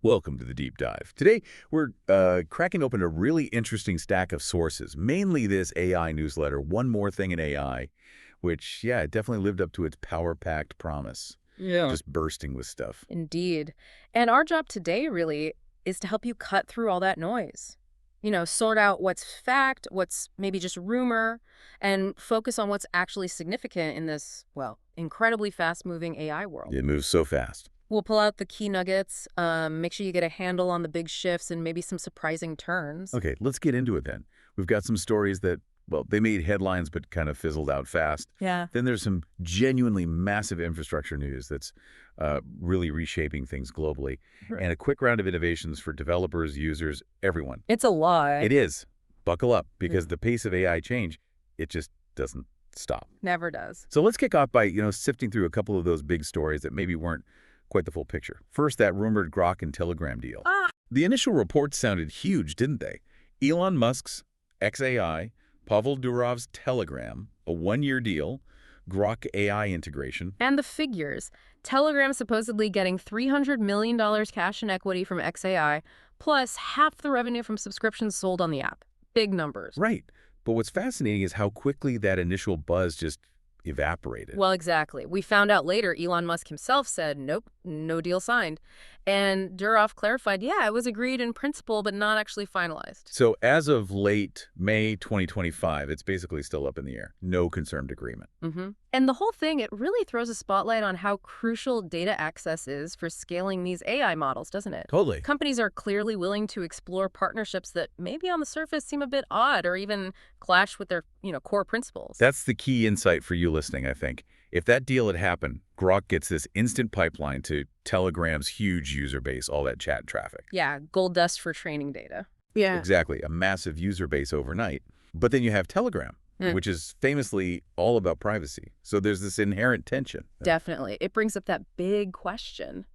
Welcome to the Deep Dive. Today, we're cracking open a really interesting stack of sources, mainly this AI newsletter, One More Thing in AI, which, yeah, it definitely lived up to its power-packed promise. Yeah. Just bursting with stuff. Indeed. And our job today really is to help you cut through all that noise. Sort out what's fact, what's maybe just rumor, and focus on what's actually significant in this, well, incredibly fast-moving AI world. It moves so fast. We'll pull out the key nuggets, make sure you get a handle on the big shifts and maybe some surprising turns. Okay, let's get into it then. We've got some stories that, well, they made headlines but kind of fizzled out fast. Yeah. Then there's some genuinely massive infrastructure news that's really reshaping things globally. Right. And a quick round of innovations for developers, users, everyone. It's a lot. It is. Buckle up, because the pace of AI change, it just doesn't stop. Never does. So let's kick off by, sifting through a couple of those big stories that maybe weren't quite the full picture. First, that rumored Grok and Telegram deal. The initial reports sounded huge, didn't they? Elon Musk's XAI, Pavel Durov's Telegram, a one-year deal, Grok AI integration. And the figures. Telegram supposedly getting $300 million cash in equity from XAI, plus half the revenue from subscriptions sold on the app. Big numbers. Right. But what's fascinating is how quickly that initial buzz just evaporated. Well, exactly. We found out later Elon Musk himself said, nope, no deal signed. And Durov clarified, yeah, it was agreed in principle, but not actually finalized. So as of late May 2025, it's basically still up in the air. No confirmed agreement. And the whole thing, it really throws a spotlight on how crucial data access is for scaling these AI models, doesn't it? Totally. Companies are clearly willing to explore partnerships that maybe on the surface seem a bit odd or even clash with their, core principles. That's the key insight for you listening, I think. If that deal had happened, Grok gets this instant pipeline to Telegram's huge user base, all that chat traffic. Yeah, gold dust for training data. Yeah. Exactly, a massive user base overnight. But then you have Telegram, which is famously all about privacy. So there's this inherent tension. Definitely. It brings up that big question.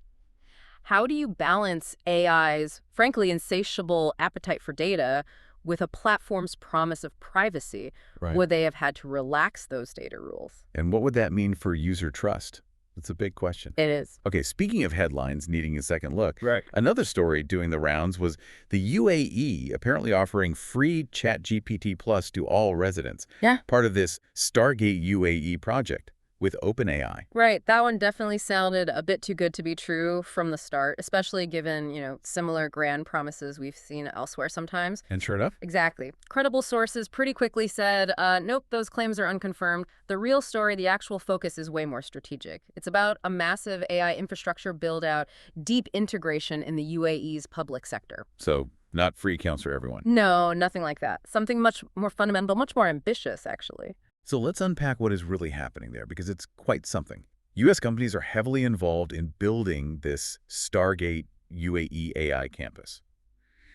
How do you balance AI's, frankly, insatiable appetite for data with a platform's promise of privacy? Right. Would they have had to relax those data rules? And what would that mean for user trust? That's a big question. It is. Okay, speaking of headlines needing a second look, Right. another story doing the rounds was the UAE apparently offering free GPT Pus to all residents. Yeah. Part of this Stargate UAE project with OpenAI. Right. That one definitely sounded a bit too good to be true from the start, especially given, similar grand promises we've seen elsewhere sometimes. And sure enough, Exactly. Credible sources pretty quickly said, nope, those claims are unconfirmed. The real story, the actual focus is way more strategic. It's about a massive AI infrastructure build-out, deep integration in the UAE's public sector. so not free accounts for everyone. No, nothing like that. Something much more fundamental, much more ambitious, actually. So let's unpack what is really happening there, because it's quite something. U.S. companies are heavily involved in building this Stargate UAE AI campus.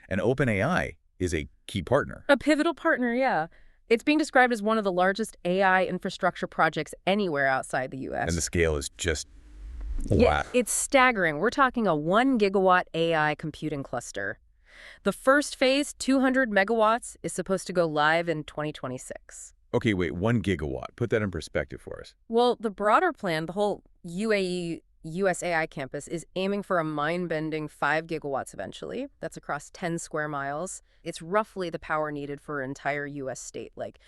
And OpenAI is a key partner. A pivotal partner, yeah. It's being described as one of the largest AI infrastructure projects anywhere outside the U.S. And the scale is just, Yeah, wow. it's staggering. We're talking a 1 gigawatt AI computing cluster. The first phase, 200 megawatts, is supposed to go live in 2026. Okay, wait, 1 gigawatt. Put that in perspective for us. Well, the broader plan, the whole UAE US AI campus, is aiming for a mind-bending 5 gigawatts eventually. That's across 10 square miles. It's roughly the power needed for an entire U.S. state, like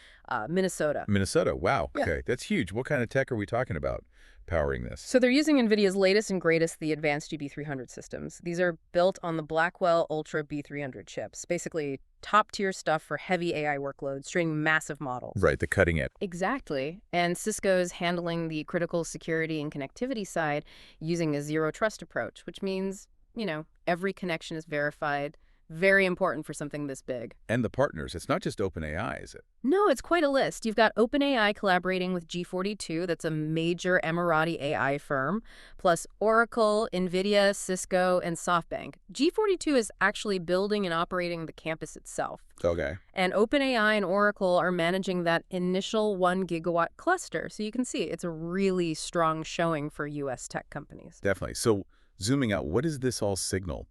Minnesota. Minnesota, wow. Yeah. Okay, that's huge. What kind of tech are we talking about powering this? So they're using Nvidia's latest and greatest, the advanced GB300 systems. These are built on the Blackwell Ultra B300 chips, basically top-tier stuff for heavy AI workloads, training massive models. Right, the cutting edge. Exactly. And Cisco's handling the critical security and connectivity side using a zero-trust approach, which means, every connection is verified. Very important for something this big. And the partners. It's not just OpenAI, is it? No, it's quite a list. You've got OpenAI collaborating with G42, that's a major Emirati AI firm, plus Oracle, Nvidia, Cisco, and SoftBank. G42 is actually building and operating the campus itself. Okay. And OpenAI and Oracle are managing that initial 1 gigawatt cluster. So you can see it's a really strong showing for U.S. tech companies. Definitely. So zooming out, what does this all signal?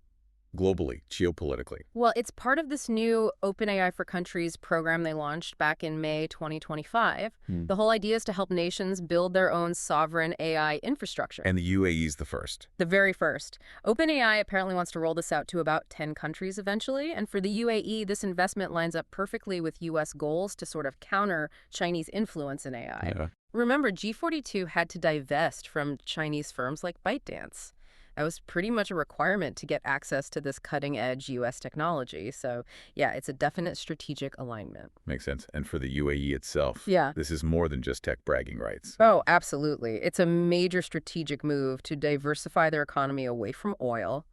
globally, geopolitically? Well, it's part of this new OpenAI for Countries program they launched back in May 2025. The whole idea is to help nations build their own sovereign AI infrastructure. And the UAE is the first. The very first. OpenAI apparently wants to roll this out to about 10 countries eventually, and for the UAE, this investment lines up perfectly with U.S. goals to sort of counter Chinese influence in AI. Yeah. Remember, G42 had to divest from Chinese firms like ByteDance. That was pretty much a requirement to get access to this cutting-edge U.S. technology. So, yeah, it's a definite strategic alignment. Makes sense. And for the UAE itself, Yeah. this is more than just tech bragging rights. Oh, absolutely. It's a major strategic move to diversify their economy away from oil.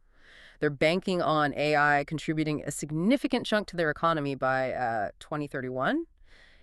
They're banking on AI contributing a significant chunk to their economy by 2031.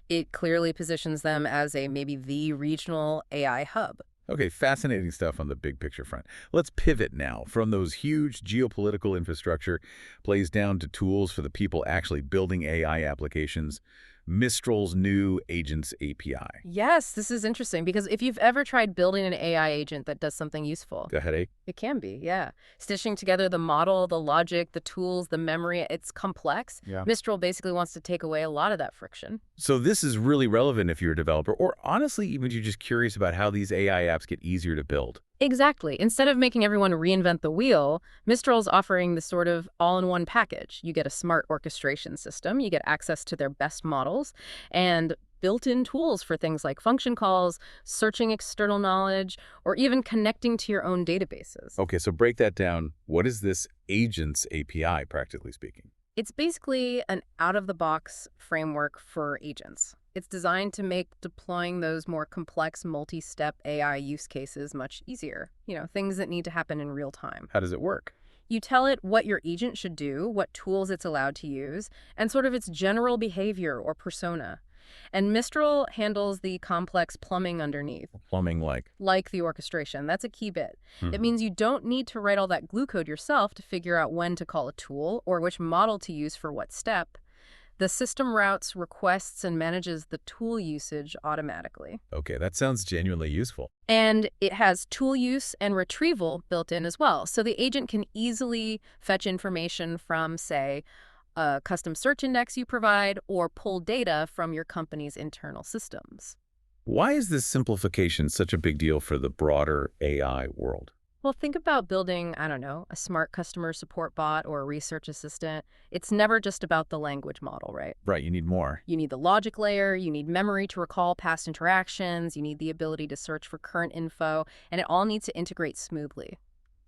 It clearly positions them as maybe the regional AI hub. Okay, fascinating stuff on the big picture front. Let's pivot now from those huge geopolitical infrastructure plays down to tools for the people actually building AI applications. Mistral's new Agents API. Yes, this is interesting because if you've ever tried building an AI agent that does something useful, The headache? it can be, yeah. Stitching together the model, the logic, the tools, the memory, it's complex. Yeah. Mistral basically wants to take away a lot of that friction. So this is really relevant if you're a developer, or honestly, even if you're just curious about how these AI apps get easier to build. Exactly. Instead of making everyone reinvent the wheel, Mistral's offering this sort of all-in-one package. You get a smart orchestration system, you get access to their best models, and built-in tools for things like function calls, searching external knowledge, or even connecting to your own databases. Okay, so break that down. What is this Agents API, practically speaking? It's basically an out-of-the-box framework for agents. It's designed to make deploying those more complex multi-step AI use cases much easier. Things that need to happen in real time. How does it work? You tell it what your agent should do, what tools it's allowed to use, and sort of its general behavior or persona. And Mistral handles the complex plumbing underneath. Plumbing like? Like the orchestration. That's a key bit. It means you don't need to write all that glue code yourself to figure out when to call a tool or which model to use for what step. The system routes requests and manages the tool usage automatically. Okay, that sounds genuinely useful. And it has tool use and retrieval built in as well. So the agent can easily fetch information from, say, a custom search index you provide or pull data from your company's internal systems. Why is this simplification such a big deal for the broader AI world? Well, think about building, I don't know, a smart customer support bot or a research assistant. It's never just about the language model, right? Right, you need more. You need the logic layer, you need memory to recall past interactions, you need the ability to search for current info, and it all needs to integrate smoothly.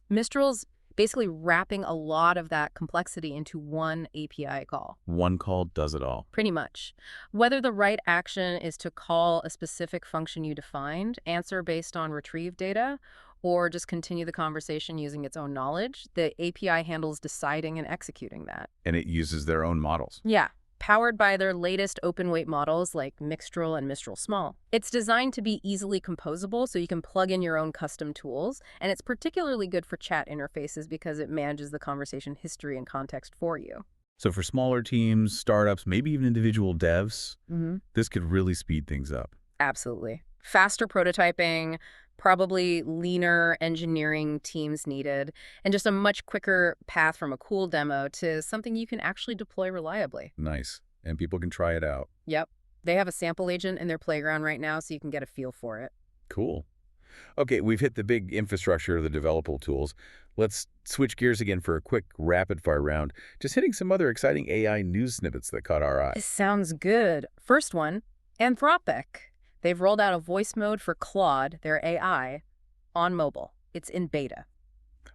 Mistral's basically wrapping a lot of that complexity into one API call. One call does it all. Pretty much. Whether the right action is to call a specific function you defined, answer based on retrieved data, or just continue the conversation using its own knowledge, the API handles deciding and executing that. And it uses their own models. Yeah, powered by their latest open-weight models like Mistral and Mistral Small. It's designed to be easily composable so you can plug in your own custom tools, and it's particularly good for chat interfaces because it manages the conversation history and context for you. So for smaller teams, startups, maybe even individual devs, this could really speed things up. Absolutely. Faster prototyping, probably leaner engineering teams needed, and just a much quicker path from a cool demo to something you can actually deploy reliably. Nice. And people can try it out. Yep. They have a sample agent in their playground right now, so you can get a feel for it. Cool. Okay, we've hit the big infrastructure of the developable tools. Let's switch gears again for a quick rapid-fire round, just hitting some other exciting AI news snippets that caught our eye. This sounds good. First one, Anthropic. They've rolled out a voice mode for Claude, their AI, on mobile. It's in beta.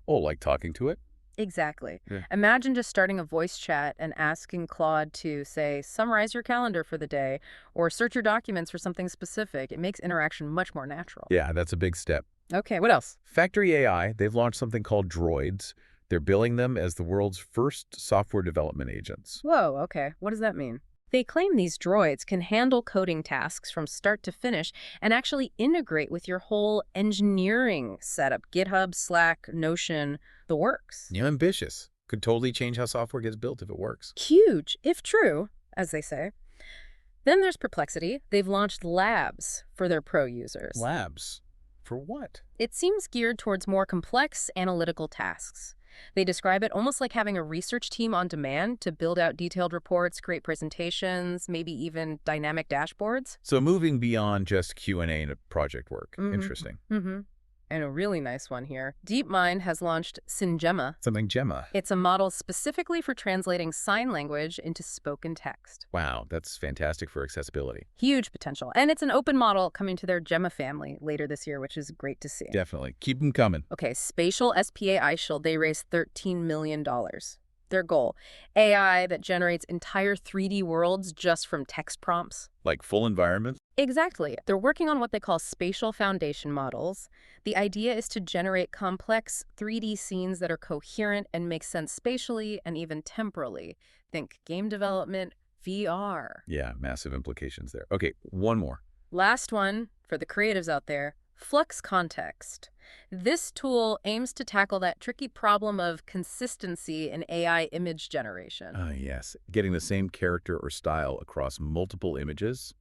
Oh, like talking to it? Exactly. Yeah. Imagine just starting a voice chat and asking Claude to, say, summarize your calendar for the day or search your documents for something specific. It makes interaction much more natural. Yeah, that's a big step. Okay, what else? Factory AI, they've launched something called droids. They're billing them as the world's first software development agents. Whoa, okay. What does that mean? They claim these droids can handle coding tasks from start to finish and actually integrate with your whole engineering setup, GitHub, Slack, Notion, the works. You're ambitious. Could totally change how software gets built if it works. Huge, if true, as they say. Then there's Perplexity. They've launched labs for their pro users. Labs? For what? It seems geared towards more complex analytical tasks. They describe it almost like having a research team on demand to build out detailed reports, create presentations, maybe even dynamic dashboards. So moving beyond just Q&A and project work. Interesting. And a really nice one here. DeepMind has launched Syngema. Something Gemma. It's a model specifically for translating sign language into spoken text. Wow, that's fantastic for accessibility. Huge potential. And it's an open model coming to their Gemma family later this year, which is great to see. Definitely. Keep them coming. Okay, Spatial SPA Shield, they raised $13 million. Their goal, AI that generates entire 3D worlds just from text prompts. Like full environments? Exactly. They're working on what they call spatial foundation models. The idea is to generate complex 3D scenes that are coherent and make sense spatially and even temporally. Think game development, VR. Yeah, massive implications there. Okay, one more. Last one for the creatives out there. Flux Context. This tool aims to tackle that tricky problem of consistency in AI image generation. Yes. Getting the same character or style across multiple images,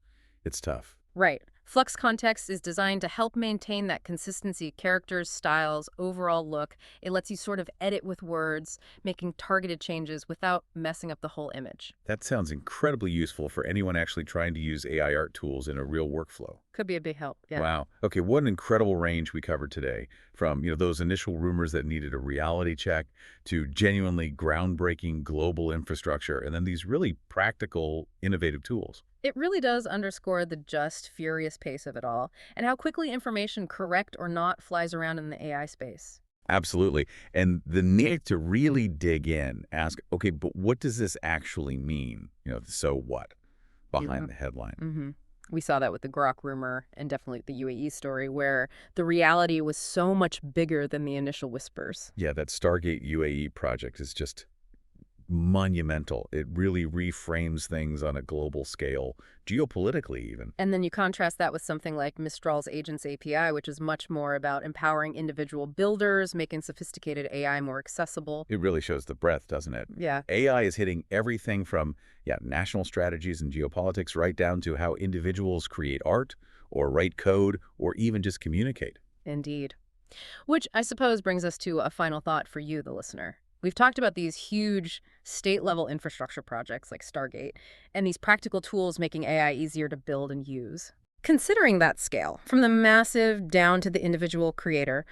it's tough. Right. Flux Context is designed to help maintain that consistency, characters, styles, overall look. It lets you sort of edit with words, making targeted changes without messing up the whole image. That sounds incredibly useful for anyone actually trying to use AI art tools in a real workflow. Could be a big help, yeah. Wow. Okay, what an incredible range we covered today. From, those initial rumors that needed a reality check to genuinely groundbreaking global infrastructure, and then these really practical, innovative tools. It really does underscore the just, furious pace of it all, and how quickly information, correct or not, flies around in the AI space. Absolutely. And the need to really dig in, ask, okay, but what does this actually mean? So what? Behind the headline. We saw that with the Grok rumor and definitely the UAE story, where the reality was so much bigger than the initial whispers. Yeah, that Stargate UAE project is just monumental. It really reframes things on a global scale, geopolitically even. And then you contrast that with something like Mistral's Agents API, which is much more about empowering individual builders, making sophisticated AI more accessible. It really shows the breadth, doesn't it? Yeah. AI is hitting everything from, national strategies and geopolitics right down to how individuals create art or write code or even just communicate. Indeed. Which I suppose brings us to a final thought for you, the listener. We've talked about these huge state-level infrastructure projects like Stargate and these practical tools making AI easier to build and use. Considering that scale, from the massive down to the individual creator,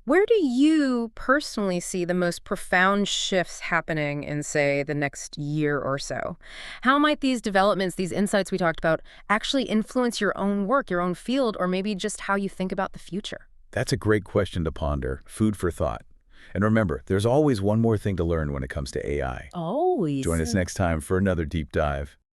where do you personally see the most profound shifts happening in, say, the next year or so? How might these developments, these insights we talked about, actually influence your own work, your own field, or maybe just how you think about the future? That's a great question to ponder. Food for thought. And remember, there's always one more thing to learn when it comes to AI. Always. Join us next time for another deep dive.